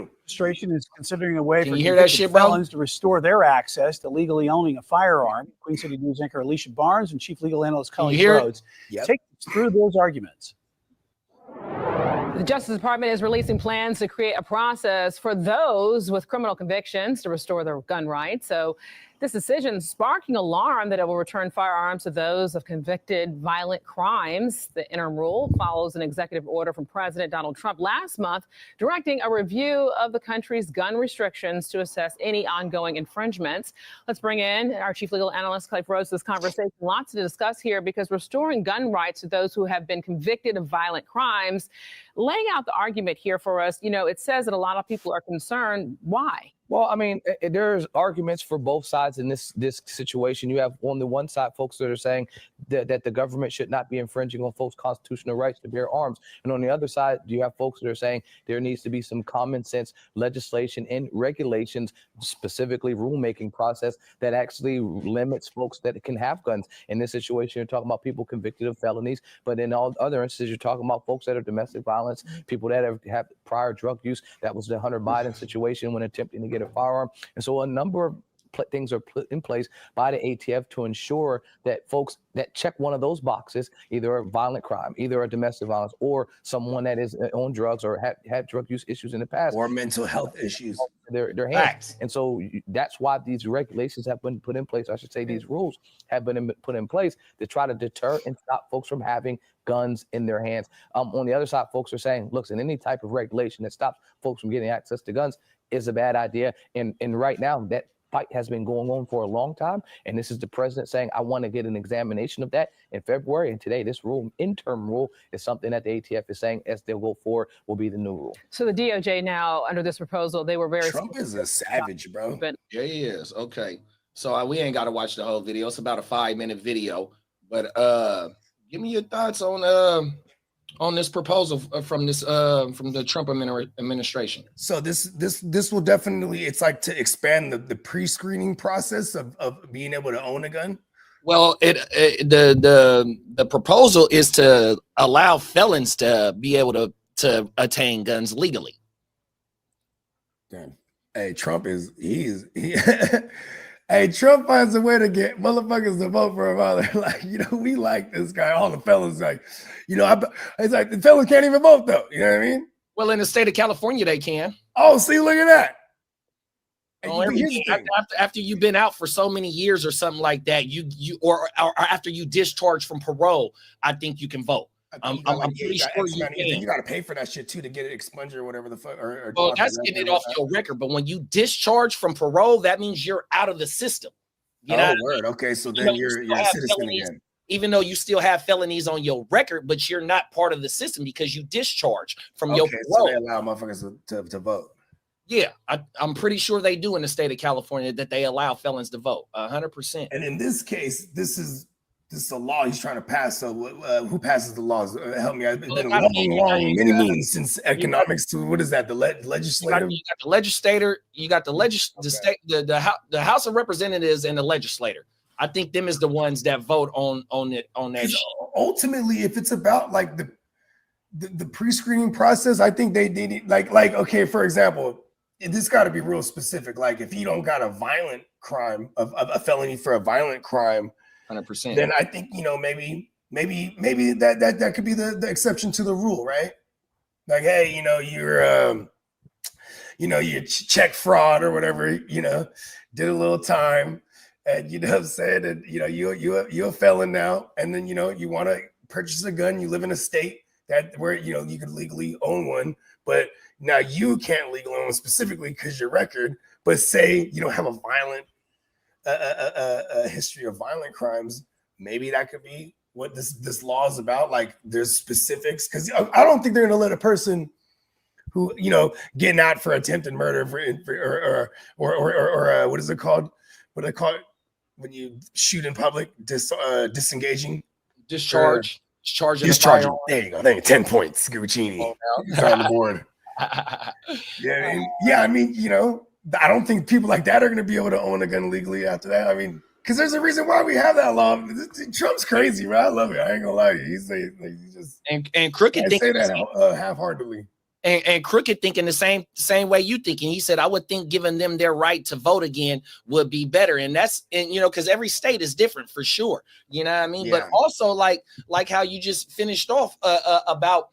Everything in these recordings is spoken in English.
Administration is considering a way Can for you hear that shit, bro? felons to restore their access to legally owning a firearm. Queen City News anchor Alicia Barnes and Chief Legal Analyst Colleen Rhodes take us through those arguments. The Justice Department is releasing plans to create a process for those with criminal convictions to restore their gun rights. So this decision sparking alarm that it will return firearms to those of convicted violent crimes. The interim rule follows an executive order from President Donald Trump last month directing a review of the country's gun restrictions to assess any ongoing infringements. Let's bring in our Chief Legal Analyst, Colleen Rhodes, to this conversation. Lots to discuss here because restoring gun rights to those who have been convicted of violent crimes, laying out the argument here for us, it says that a lot of people are concerned. Why? Well, I mean, there's arguments for both sides in this situation. You have on the one side folks that are saying that the government should not be infringing on folks' constitutional rights to bear arms. And on the other side, you have folks that are saying there needs to be some common sense legislation and regulations, specifically rulemaking process that actually limits folks that can have guns. In this situation, you're talking about people convicted of felonies, but in all other instances, you're talking about folks that are domestic violence, people that have prior drug use. That was the Hunter Biden situation when attempting to get a firearm. And so a number of things are put in place by the ATF to ensure that folks that check one of those boxes, either a violent crime, either a domestic violence, or someone that is on drugs or had drug use issues in the past, or mental health issues, their hands. And so that's why these regulations have been put in place. I should say these rules have been put in place to try to deter and stop folks from having guns in their hands. On the other side, folks are saying, look, in any type of regulation that stops folks from getting access to guns is a bad idea. And right now, that fight has been going on for a long time. And this is the president saying, I want to get an examination of that in February. And today, this interim rule, is something that the ATF is saying, as they'll go forward, will be the new rule. So the DOJ now, under this proposal, they were very... Trump is a savage, bro. Yeah, he is. Okay. So we ain't got to watch the whole video. It's about a 5-minute video. But give me your thoughts on this proposal from the Trump administration. So this will definitely, it's like to expand the pre-screening process of being able to own a gun. Well, the proposal is to allow felons to be able to attain guns legally. Damn. Hey, Trump Hey, Trump finds a way to get motherfuckers to vote for him. Like, we like this guy. All the fellas like, it's like the fellas can't even vote though. You know what I mean? Well, in the state of California, they can. Oh, see, look at that. Oh, after you've been out for so many years or something like that, or after you discharge from parole, I think you can vote. I'm pretty sure you got to pay for that shit too to get it expunged or whatever the fuck. Well, that's getting it off your record. But when you discharge from parole, that means you're out of the system. Word. Okay, so then you're a citizen again. Even though you still have felonies on your record, but you're not part of the system because you discharge from your parole. So they allow motherfuckers to vote. Yeah, I'm pretty sure they do in the state of California that they allow felons to vote 100%. And in this case, this is a law he's trying to pass. So who passes the laws? Help me. It's been many moons since economics. What is that? The legislative? You got the legislator. You got the House of Representatives and the legislator. I think them is the ones that vote on that. Ultimately, if it's about like the pre-screening process, I think they need like okay, for example, this got to be real specific. Like if you don't got a violent crime, a felony for a violent crime. 100%. Then I think maybe that could be the exception to the rule, right? Like, hey, you check fraud or whatever, did a little time, and what I'm saying, and you're a felon now, and then you want to purchase a gun, you live in a state where you could legally own one, but now you can't legally own one specifically because your record, but say you don't have a violent a history of violent crimes, maybe that could be what this law is about. Like there's specifics, because I don't think they're going to let a person who getting out for attempted murder or what is it called? What do they call it when you shoot in public? Disengaging, discharging. There you go. Thank you. 10 points, Guccini. On the board. Yeah. I mean, I don't think people like that are going to be able to own a gun legally after that. I mean, because there's a reason why we have that law. Trump's crazy, bro. I love it. I ain't gonna lie to you. He just and crooked. I say that half-heartedly. And Crooked thinking the same way you thinking. He said, I would think giving them their right to vote again would be better. And because every state is different for sure. You know what I mean? Yeah. But also like how you just finished off about,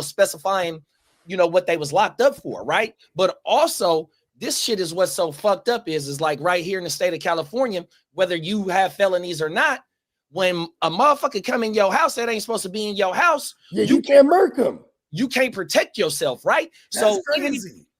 specifying, what they was locked up for, right? But also this shit is what's so fucked up is like right here in the state of California, whether you have felonies or not, when a motherfucker come in your house that ain't supposed to be in your house, you can't murk them. You can't protect yourself, right? That's so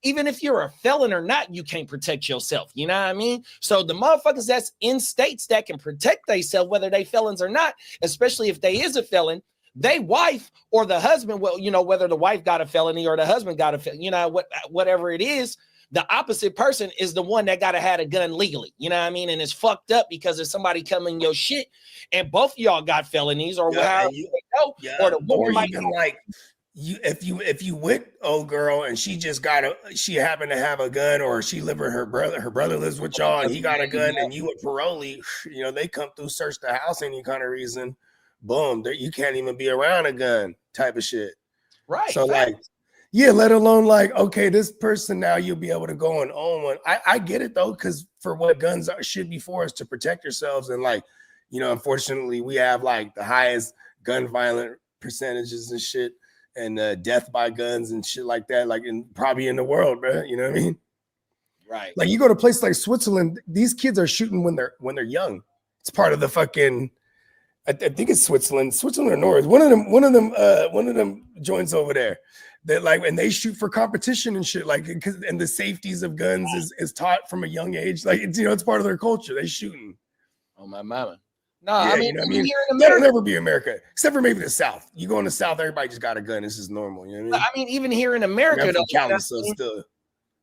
even if you're a felon or not, you can't protect yourself. You know what I mean? So the motherfuckers that's in states that can protect themselves, whether they felons or not, especially if they is a felon, they wife or the husband, well, whether the wife got a felony or the husband got a felony, whatever it is, the opposite person is the one that got to have a gun legally. You know what I mean? And it's fucked up because if somebody come in your shit and both of y'all got felonies or or the woman might even like if you with old girl and she happened to have a gun, or she live with her brother lives with y'all and he got a gun, and you a parolee, they come through, search the house any kind of reason, boom, you can't even be around a gun type of shit. Right. So let alone okay, this person now you'll be able to go and own one. I get it though, because for what guns should be for is to protect yourselves. And unfortunately we have the highest gun violent percentages and shit, and death by guns and shit like that, probably in the world, bro. You know what I mean? Right. You go to places like Switzerland, these kids are shooting when they're young. It's part of the fucking, I think it's Switzerland or Norway. One of them joints over there that and they shoot for competition and shit, and the safeties of guns is taught from a young age. It's part of their culture. They shooting. Oh my mama. No, yeah, I mean, here in America, that'll never be America, except for maybe the South. You go in the South, everybody just got a gun. This is normal. You know what I mean? I mean, even here in America, though, still.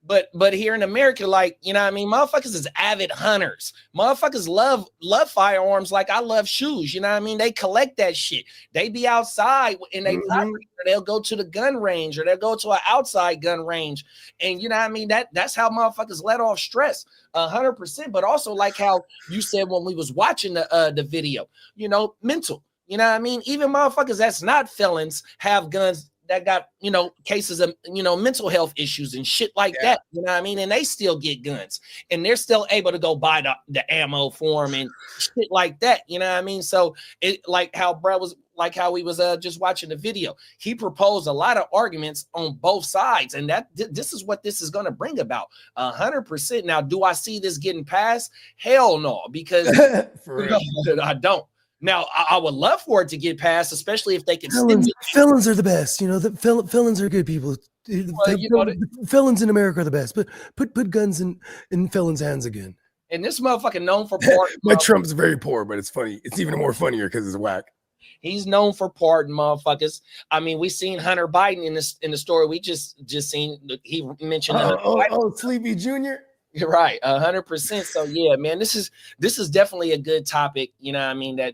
But here in America, motherfuckers is avid hunters. Motherfuckers love firearms like I love shoes. You know what I mean? They collect that shit. They be outside and they they'll go to the gun range, or they'll go to an outside gun range. And you know what I mean? That's how motherfuckers let off stress 100%. But also how you said when we was watching the video, mental. You know what I mean? Even motherfuckers that's not felons have guns that got, cases of, mental health issues and shit like that. You know what I mean? And they still get guns and they're still able to go buy the ammo for them and shit like that. You know what I mean? So it how Brad was how we was just watching the video. He proposed a lot of arguments on both sides. And this is what this is going to bring about 100%. Now, do I see this getting passed? Hell no, because I don't. Now, I would love for it to get passed, especially if they can. Felons are the best. The felons are good people. Felons in America are the best. But put guns in felons' hands again. And this motherfucker known for pardon. My Trump's very poor, but it's funny. It's even more funnier because it's whack. He's known for pardon, motherfuckers. I mean, we seen Hunter Biden in the story we just seen. He mentioned. Sleepy Jr. You're right, 100%. So yeah, man, this is definitely a good topic. You know what I mean? That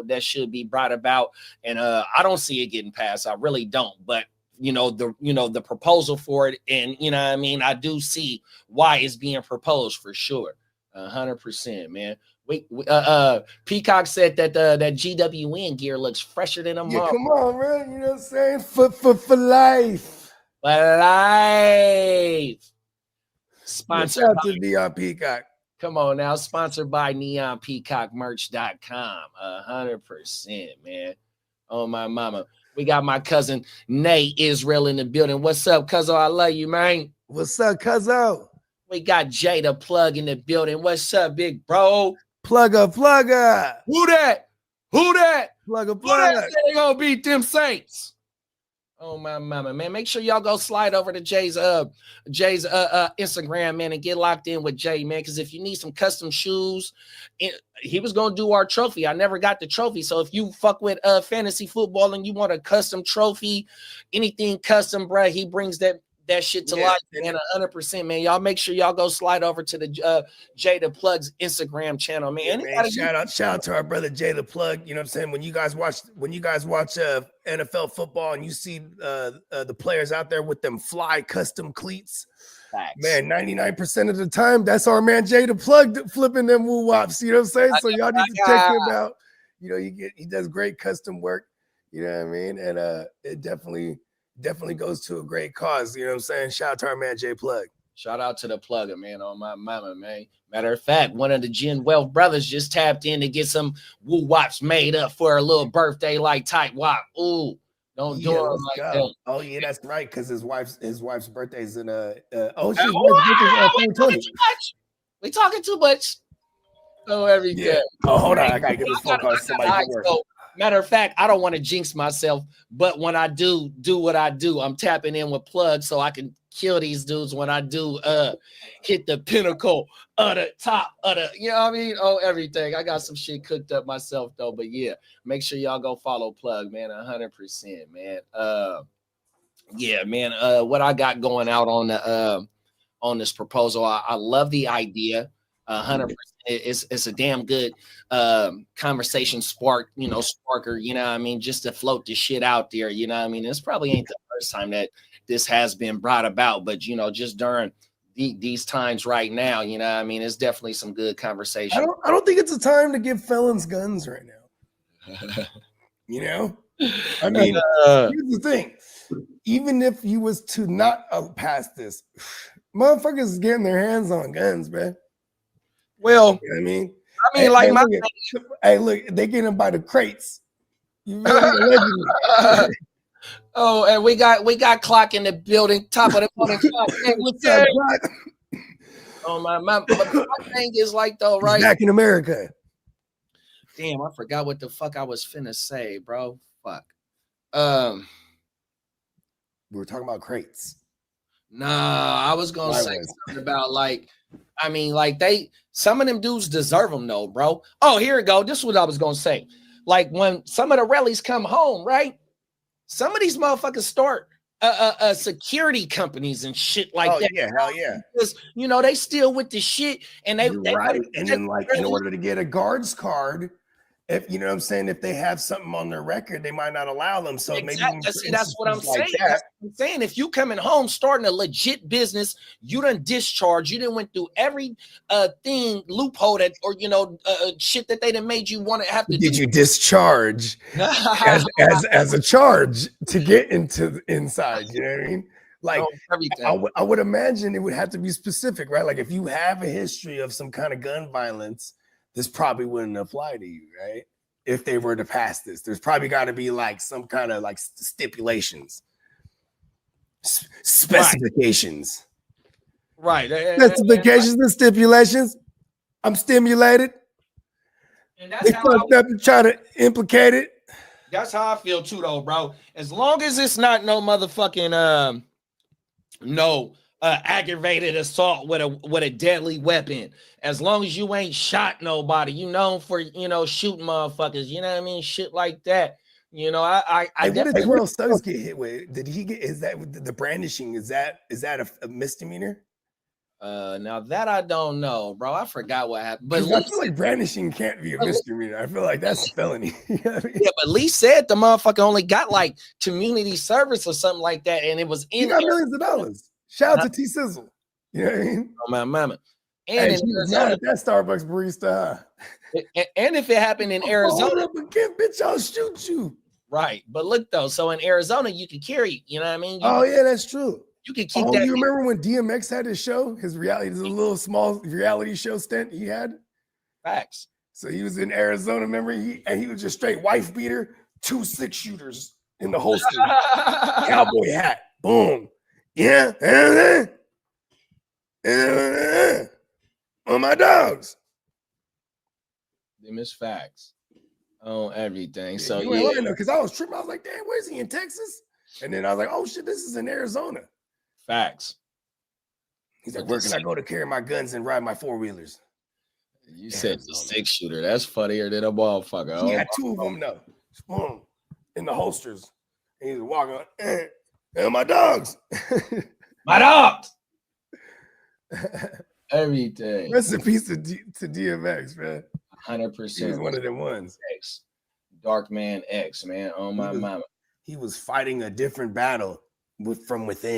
that should be brought about, and I don't see it getting passed. I really don't. But the proposal for it, and what I mean, I do see why it's being proposed for sure, 100%, man. Peacock said that that GWN gear looks fresher than a mother. Come on, man. You know what I'm saying? For life. For life. Sponsored out to Neon Peacock. Come on now, sponsored by NeonPeacockMerch.com. 100%, man. Oh my mama. We got my cousin Nate Israel in the building. What's up, cuzzo? I love you, man. What's up, cuzzo? We got Jay the Plug in the building. What's up, big bro? Plugger. Who that? Plugger. They gonna beat them Saints. Oh my mama, man. Make sure y'all go slide over to Jay's Instagram, man, and get locked in with Jay, man. Because if you need some custom shoes, he was gonna do our trophy. I never got the trophy. So if you fuck with fantasy football and you want a custom trophy, anything custom, bruh, he brings that shit to life, man. 100%, man. Y'all make sure y'all go slide over to the Jay the Plug's Instagram channel, man. Shout out to our brother Jay the Plug. You know what I'm saying? When you guys watch NFL football and you see the players out there with them fly custom cleats, facts. Man, 99% of the time that's our man Jay the Plug flipping them woo wops. You know what I'm saying? So y'all need to check him out. He does great custom work. You know what I mean? And it definitely definitely goes to a great cause. You know what I'm saying? Shout out to our man Jay Plug. Shout out to the plugger, man, on my mama, man. Matter of fact, one of the Gen Wealth brothers just tapped in to get some woo wops made up for a little birthday like type wop. Ooh, don't do it like that. Oh yeah, that's right. Because his wife's birthday's in she's we talking too much. Oh, everything. Yeah. Oh, hold on, I gotta get this phone call. Somebody work. Matter of fact, I don't want to jinx myself, but when I do what I do, I'm tapping in with plugs so I can kill these dudes when I do hit the pinnacle of the top of the, you know what I mean? Oh, everything. I got some shit cooked up myself though, but yeah, make sure y'all go follow Plug, man. 100%, man. Yeah, man. What I got going out on this proposal, I love the idea. 100%. It's a damn good conversation sparker, you know what I mean, just to float the shit out there, you know what I mean. This probably ain't the first time that this has been brought about, but you know, just during these times right now, you know what I mean, it's definitely some good conversation. I don't think it's a time to give felons guns right now. You know, I mean, here's the thing: even if you was to not pass this, motherfuckers is getting their hands on guns, man. Well, you know what I mean, look, they get them by the crates. You really oh, and we got Clock in the building, top of the morning clock. Hey, what's up? Oh my thing is like though, right? Back in America. Damn, I forgot what the fuck I was finna say, bro. Fuck. We were talking about crates. Nah, I was gonna say something about like, I mean, like some of them dudes deserve them though, bro. Oh, here we go. This is what I was gonna say. Like when some of the rallies come home, right? Some of these motherfuckers start security companies and shit like that. Yeah, hell yeah. Because you know they still with the shit, and they right. And then like in order to get a guard's card, if you know what I'm saying, if they have something on their record, they might not allow them. So maybe that's what I'm saying. That's what I'm saying. If you coming home starting a legit business, you done discharged, you done went through every thing loophole that or you know shit that they done made you want to have to. Did you discharge as a charge to get into inside? You know what I mean? Like I would imagine it would have to be specific, right? Like if you have a history of some kind of gun violence, this probably wouldn't apply to you, right? If they were to pass this, there's probably got to be like some kind of like stipulations, specifications, right? Specifications and stipulations. I'm stimulated. And they fucked up and try to implicate it. That's how I feel too, though, bro. As long as it's not no motherfucking aggravated assault with a deadly weapon. As long as you ain't shot nobody, you known for shooting motherfuckers. You know what I mean? Shit like that. You know, I what did Terrell Suggs get hit with? Did he get? Is that the brandishing? Is that a misdemeanor? Now that I don't know, bro. I forgot what happened. But I feel like brandishing can't be a misdemeanor. I feel like that's a felony. You know what I mean? Yeah, but Lee said the motherfucker only got like community service or something like that, and it was he got millions of dollars. Shout out to T Sizzle. You know what I mean? Oh my mama. And that Starbucks barista. And if it happened in Arizona, bitch, I'll shoot you. Right. But look though, so in Arizona, you can carry, you know what I mean? Yeah, that's true. You can keep that. You remember when DMX had his show, his little small reality show stint he had? Facts. So he was in Arizona, remember? He was just straight wife beater, 2 6-shooters in the holster, cowboy hat, boom. Yeah, on my dogs. Them is facts on everything. So yeah, because I was tripping. I was like, damn, where's he in Texas? And then I was like, oh shit, this is in Arizona. Facts. He's like, where can I go to carry my guns and ride my 4-wheelers? You said the 6-shooter. That's funnier than a motherfucker. He had 2 of them though. Boom, in the holsters. And he was walking on. And my dogs. My dogs. Everything. Rest in peace to DMX, man. 100%. He was one of them ones. X. Dark Man X, man. On my mama. He was fighting a different battle from within.